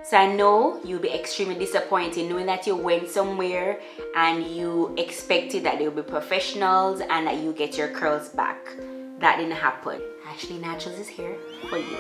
So I know you'll be extremely disappointed knowing that you went somewhere and you expected that they'll be professionals and that you get your curls back. That didn't happen. Asherlee Naturals is here for you.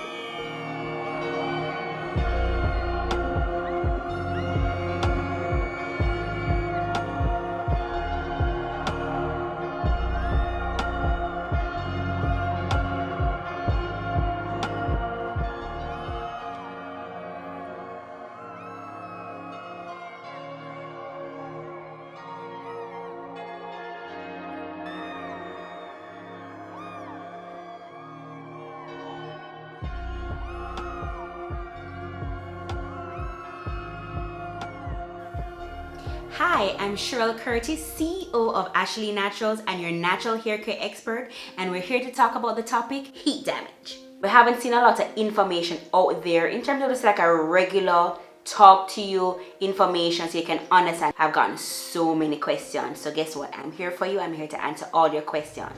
Hi, I'm Sherelle Curtis, CEO of Asherlee Naturals and your natural hair care expert, and we're here to talk about the topic heat damage. We haven't seen a lot of information out there in terms of just like a regular talk to you information so you can understand. I've gotten so many questions, so guess what? I'm here for you. I'm here to answer all your questions.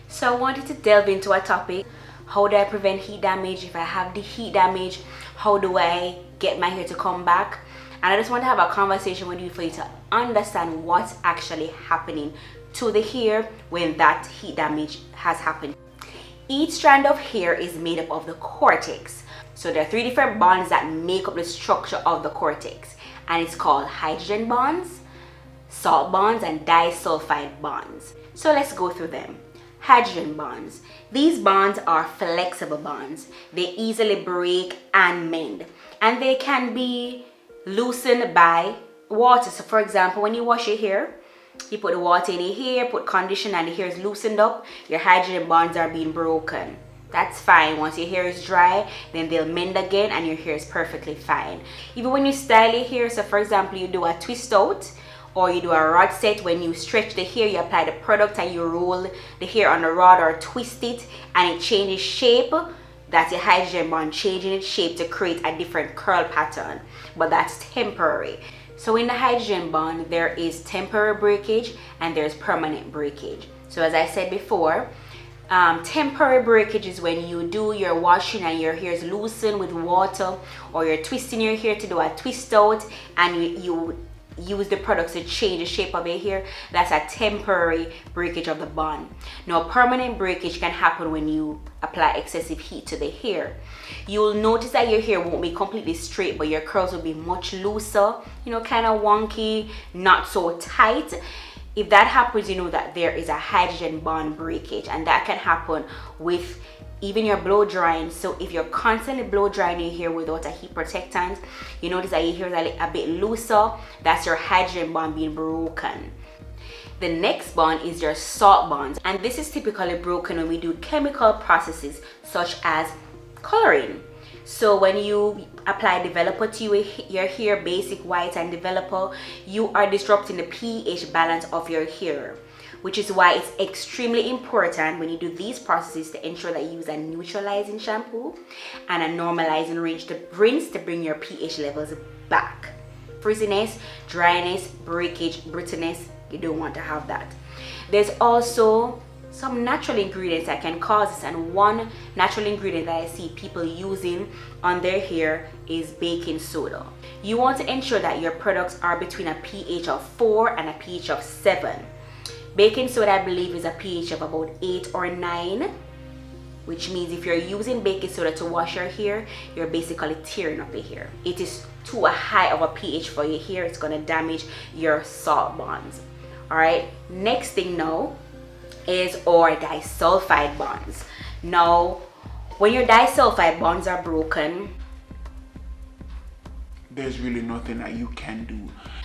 So I wanted to delve into a topic. How do I prevent heat damage? If I have the heat damage, how do I get my hair to come back? And I just want to have a conversation with you for you to understand what's actually happening to the hair when that heat damage has happened. Each strand of hair is made up of the cortex. So there are 3 different bonds that make up the structure of the cortex. And it's called hydrogen bonds, salt bonds, and disulfide bonds. So let's go through them. Hydrogen bonds. These bonds are flexible bonds. They easily break and mend. And they can be loosened by water. So for example, when you wash your hair, you put the water in your hair, put conditioner, and the hair is loosened up, your hydrogen bonds are being broken. That's fine. Once your hair is dry, then they'll mend again and your hair is perfectly fine. Even when you style your hair, so for example, you do a twist out or you do a rod set, when you stretch the hair, you apply the product and you roll the hair on the rod or twist it and it changes shape. That's your hydrogen bond changing its shape to create a different curl pattern, but that's temporary. So in the hydrogen bond, there is temporary breakage and there's permanent breakage. So as I said before, temporary breakage is when you do your washing and your hair is loosened with water, or you're twisting your hair to do a twist out and you use the products to change the shape of your hair. That's a temporary breakage of the bond. Now permanent breakage can happen when you apply excessive heat to the hair. You'll notice that your hair won't be completely straight, but your curls will be much looser, kind of wonky, not so tight. If that happens, you know that there is a hydrogen bond breakage, and that can happen with even your blow drying. So if you're constantly blow drying your hair without a heat protectant, you notice that your hair is a bit looser. That's your hydrogen bond being broken. The next bond is your salt bonds, and this is typically broken when we do chemical processes such as coloring. So when you apply developer to your hair, basic, white, and developer, you are disrupting the pH balance of your hair, which is why it's extremely important when you do these processes to ensure that you use a neutralizing shampoo and a normalizing rinse to bring your pH levels back. Frizziness, dryness, breakage, brittleness, you don't want to have that. There's also some natural ingredients that can cause this, and one natural ingredient that I see people using on their hair is baking soda. You want to ensure that your products are between a pH of 4 and a pH of 7. Baking soda, I believe, is a pH of about 8 or 9, which means if you're using baking soda to wash your hair, you're basically tearing up your hair. It is too high of a pH for your hair. It's going to damage your salt bonds. All right, next thing now is our disulfide bonds. Now, when your disulfide bonds are broken, there's really nothing that you can do.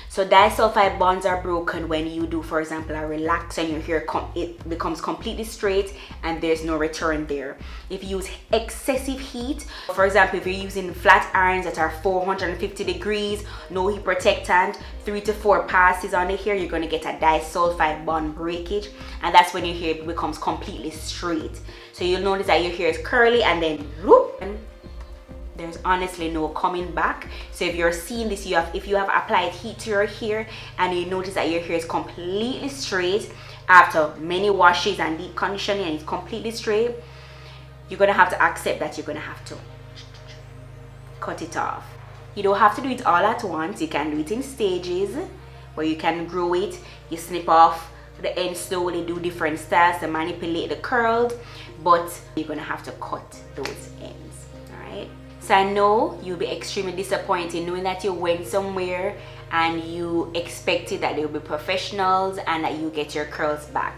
So disulfide bonds are broken when you do, for example, a relax and your hair it becomes completely straight and there's no return there. If you use excessive heat, for example, if you're using flat irons that are 450 degrees, no heat protectant, 3 to 4 passes on the hair, you're going to get a disulfide bond breakage, and that's when your hair becomes completely straight. So you'll notice that your hair is curly and then whoop, and there's honestly no coming back. So if you're seeing this, if you have applied heat to your hair and you notice that your hair is completely straight after many washes and deep conditioning and it's completely straight, you're gonna have to accept that you're gonna have to cut it off. You don't have to do it all at once. You can do it in stages where you can grow it. You snip off the end slowly, do different styles to manipulate the curls, but you're gonna have to cut those ends. All right, so I know you'll be extremely disappointed knowing that you went somewhere and you expected that they'll be professionals and that you get your curls back.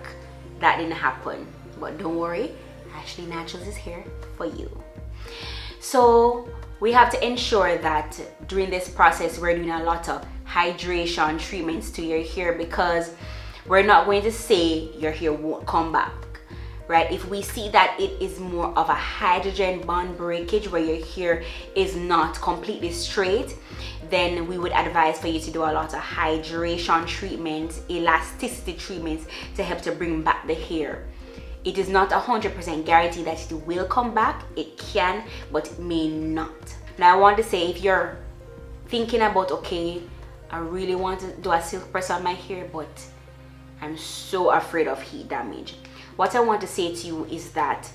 That didn't happen, but don't worry, Asherlee Naturals is here for you. So we have to ensure that during this process we're doing a lot of hydration treatments to your hair, because we're not going to say your hair won't come back, right? If we see that it is more of a hydrogen bond breakage where your hair is not completely straight, then we would advise for you to do a lot of hydration treatments, elasticity treatments to help to bring back the hair. It is not 100% guarantee that it will come back. It can, but it may not. Now I want to say, if you're thinking about, okay, I really want to do a silk press on my hair, but I'm so afraid of heat damage. What I want to say to you is that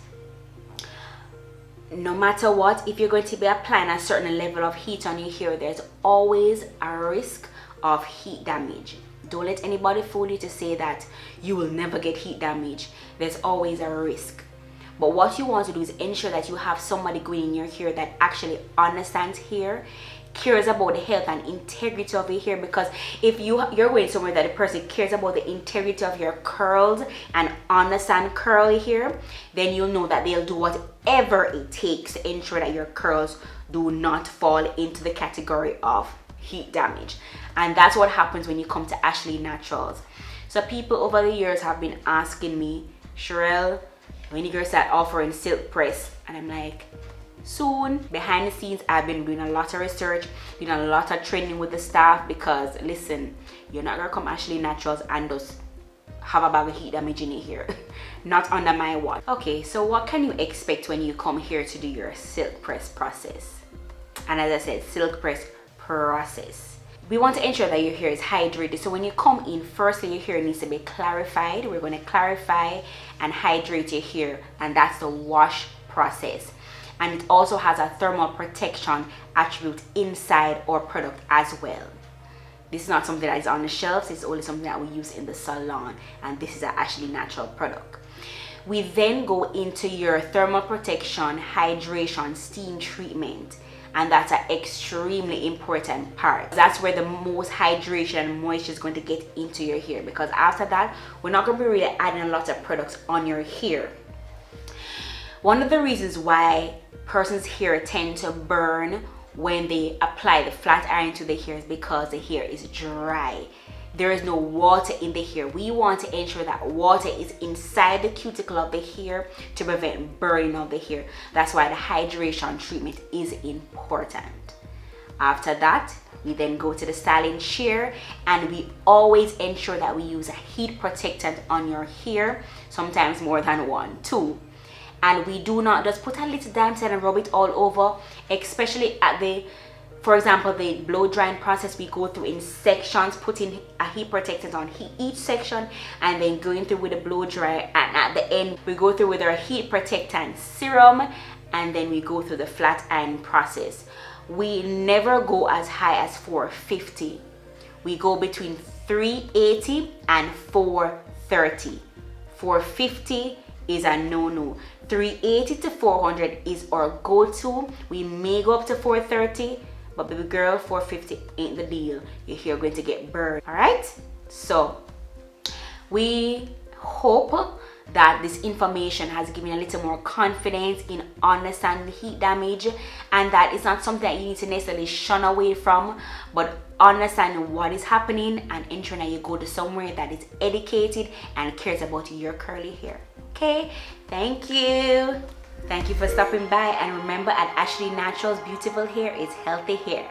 no matter what, if you're going to be applying a certain level of heat on your hair, there's always a risk of heat damage. Don't let anybody fool you to say that you will never get heat damage. There's always a risk. But what you want to do is ensure that you have somebody going in your hair that actually understands hair, cares about the health and integrity of your hair. Because if you're going somewhere that the person cares about the integrity of your curls and understand curly hair, then you'll know that they'll do whatever it takes to ensure that your curls do not fall into the category of heat damage. And that's what happens when you come to Asherlee Naturals. So people over the years have been asking me, Sherelle, when you girls start offering silk press? And I'm like, soon. Behind the scenes, I've been doing a lot of research, doing a lot of training with the staff, because listen, you're not gonna come Asherlee Naturals and just have a bag of heat damage in your hair. Not under my watch. Okay, so what can you expect when you come here to do your silk press process? And as I said, silk press process. We want to ensure that your hair is hydrated. So when you come in, firstly, your hair needs to be clarified. We're going to clarify and hydrate your hair, and that's the wash process. And it also has a thermal protection attribute inside our product as well. This is not something that is on the shelves. It's only something that we use in the salon, and this is an Asherlee Natural product. We then go into your thermal protection, hydration, steam treatment. And that's an extremely important part. That's where the most hydration and moisture is going to get into your hair, because after that, we're not going to be really adding a lot of products on your hair. One of the reasons why person's hair tend to burn when they apply the flat iron to the hair is because the hair is dry. There is no water in the hair. We want to ensure that water is inside the cuticle of the hair to prevent burning of the hair. That's why the hydration treatment is important. After that, we then go to the styling chair, and we always ensure that we use a heat protectant on your hair, sometimes more than one, two. And we do not just put a little dime set and rub it all over, especially at the, for example, the blow drying process. We go through in sections, putting a heat protectant on each section, and then going through with the blow dryer. And at the end, we go through with our heat protectant serum, and then we go through the flat iron process. We never go as high as 450. We go between 380 and 430. 450 is a no-no. 380 to 400 is our go-to. We may go up to 430. But baby girl, 450 ain't the deal. Your hair going to get burned. All right, so we hope that this information has given you a little more confidence in understanding the heat damage, and that it's not something that you need to necessarily shun away from, but understanding what is happening and ensuring that you go to somewhere that is educated and cares about your curly hair. Okay, thank you. Thank you for stopping by, and remember, at Asherlee Naturals, beautiful hair is healthy hair.